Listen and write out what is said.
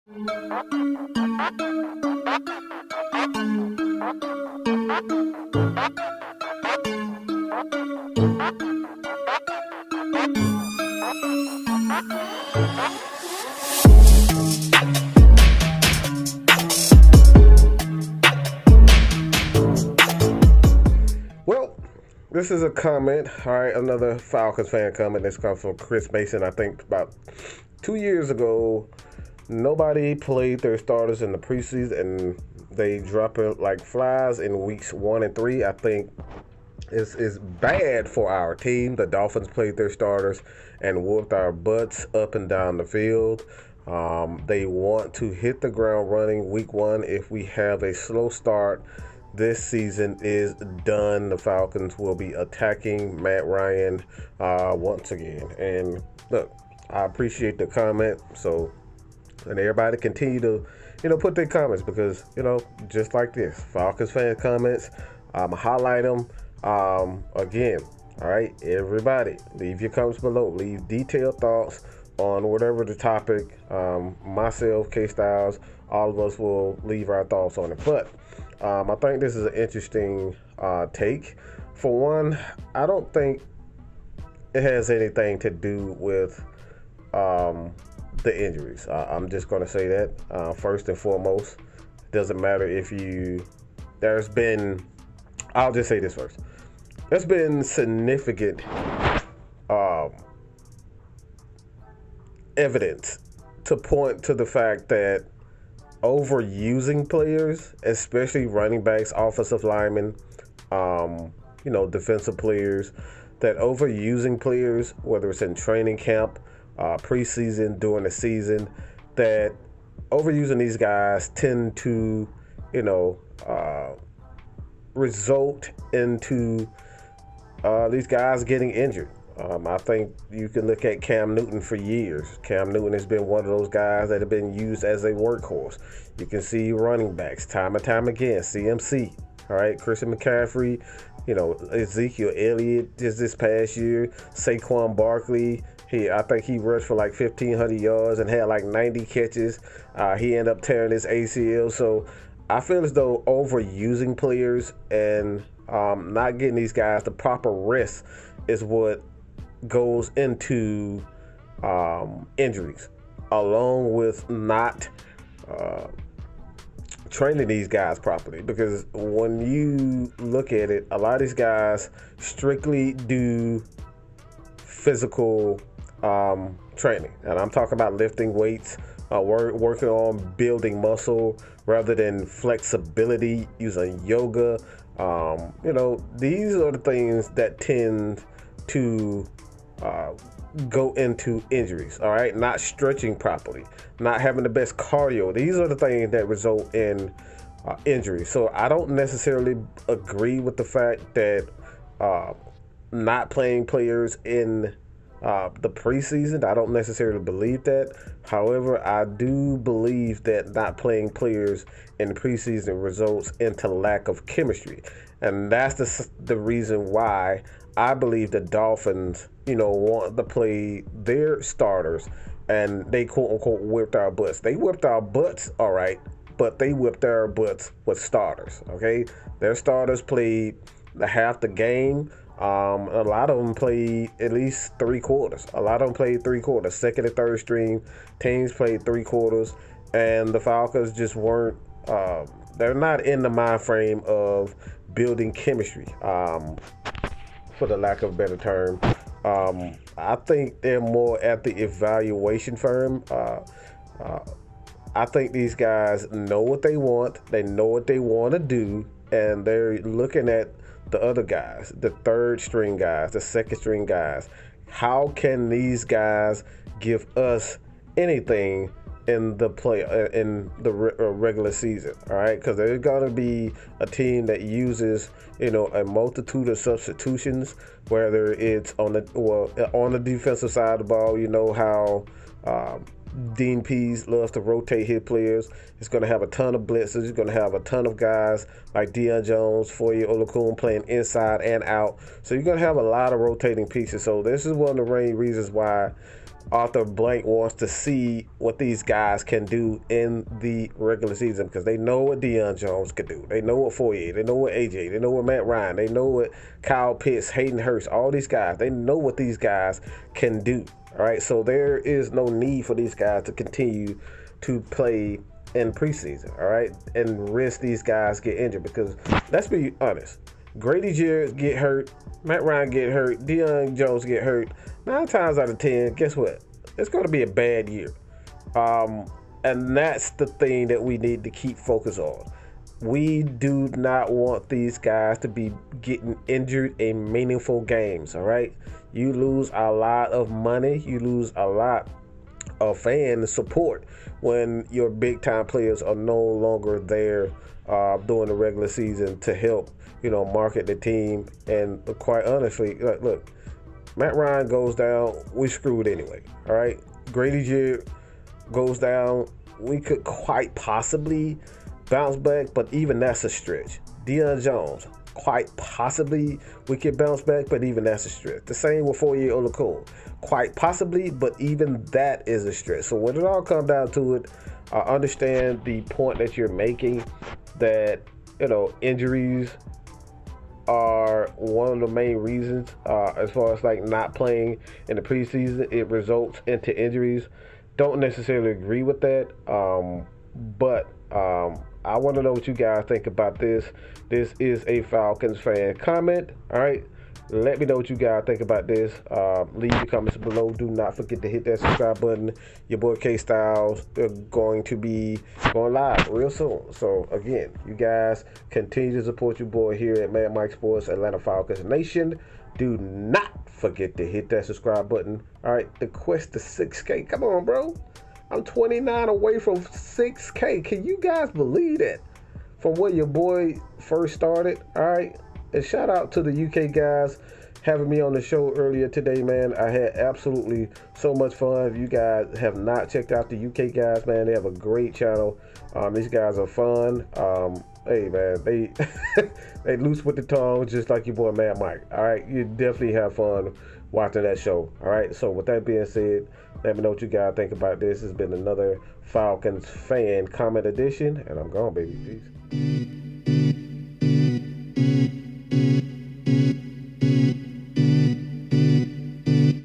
Well, this is a comment. All right, another Falcons fan comment. This comes from Chris Mason. I think about 2 years ago, nobody played their starters in the preseason, and they drop it like flies in weeks 1 and 3. I think it's bad for our team. The Dolphins played their starters and whooped our butts up and down the field. They want to hit the ground running week 1. If we have a slow start, this season is done. The Falcons will be attacking Matt Ryan once again. And look, I appreciate the comment. So, and everybody continue to, put their comments because, just like this, Falcons fan comments, highlight them. Again, all right, everybody, leave your comments below. Leave detailed thoughts on whatever the topic. Myself, K-Styles, all of us will leave our thoughts on it. But I think this is an interesting take. For one, I don't think it has anything to do with the injuries. I'm just going to say that first and foremost. It doesn't matter if I'll just say this first. There's been significant evidence to point to the fact that overusing players, especially running backs, offensive linemen, defensive players, that overusing players, whether it's in training camp, preseason, during the season, that overusing these guys tend to, result into these guys getting injured. I think you can look at Cam Newton for years. Cam Newton has been one of those guys that have been used as a workhorse. You can see running backs time and time again. CMC, all right, Christian McCaffrey, Ezekiel Elliott just this past year, Saquon Barkley. I think he rushed for like 1,500 yards and had like 90 catches. He ended up tearing his ACL. So I feel as though overusing players and not getting these guys the proper rest is what goes into injuries, along with not training these guys properly. Because when you look at it, a lot of these guys strictly do physical training, and I'm talking about lifting weights, working on building muscle rather than flexibility, using yoga. These are the things that tend to go into injuries, all right? Not stretching properly, not having the best cardio. These are the things that result in injuries. So I don't necessarily agree with the fact that not playing players in the preseason. I don't necessarily believe that. However, I do believe that not playing players in the preseason results into lack of chemistry. And that's the reason why I believe the Dolphins, want to play their starters, and they quote-unquote whipped our butts. They whipped our butts, all right, but they whipped our butts with starters, okay? Their starters played half the game. A lot of them played at least 3 quarters. A lot of them played 3 quarters. Second and third string teams played 3 quarters, and the Falcons just weren't. They're not in the mind frame of building chemistry, for the lack of a better term. I think they're more at the evaluation firm. I think these guys know what they want. They know what they want to do, and they're looking at the other guys, the third string guys, the second string guys. How can these guys give us anything in the regular season? All right, because there's gonna be a team that uses a multitude of substitutions, whether it's on the defensive side of the ball. You know how Dean Pease loves to rotate his players. It's going to have a ton of blitzes. It's going to have a ton of guys like Deion Jones, Foye Oluokun playing inside and out. So you're going to have a lot of rotating pieces. So this is one of the main reasons why Arthur Blank wants to see what these guys can do in the regular season, because they know what Deion Jones can do. They know what Foyer, they know what AJ, they know what Matt Ryan, they know what Kyle Pitts, Hayden Hurst, all these guys. They know what these guys can do. All right, so there is no need for these guys to continue to play in preseason, all right, and risk these guys get injured, because let's be honest, Grady Jarrett get hurt, Matt Ryan get hurt, Deion Jones get hurt. 9 times out of 10, guess what? It's going to be a bad year. And that's the thing that we need to keep focus on. We do not want these guys to be getting injured in meaningful games, all right? You lose a lot of money. You lose a lot of fan support when your big-time players are no longer there during the regular season to help, market the team. And quite honestly, look, Matt Ryan goes down, we screwed anyway, all right? Grady Jarrett goes down, we could quite possibly bounce back, but even that's a stretch. Deion Jones, quite possibly we could bounce back, but even that's a stretch. The same with Foyer Olakun, quite possibly, but even that is a stretch. So when it all comes down to it, I understand the point that you're making, that, injuries are one of the main reasons as far as like not playing in the preseason. It results into injuries. Don't necessarily agree with that, but I want to know what you guys think about this. This is a Falcons fan comment. All right, let me know what you guys think about this. Leave your comments below. Do not forget to hit that subscribe button. Your boy K Styles are going to be going live real soon. So again, you guys continue to support your boy here at MadMike Sports Atlanta Falcons Nation. Do not forget to hit that subscribe button. All right, the quest to 6K. Come on, bro. I'm 29 away from 6K. Can you guys believe that? From where your boy first started. All right. And shout out to the UK guys having me on the show earlier today, man. I had absolutely so much fun. If you guys have not checked out the UK guys, man, they have a great channel. These guys are fun. Hey, man, they they loose with the tongue, just like your boy MadMike. All right, you definitely have fun watching that show. All right, so with that being said, let me know what you guys think about this. It's been another Falcons fan comment edition, and I'm gone, baby. Peace.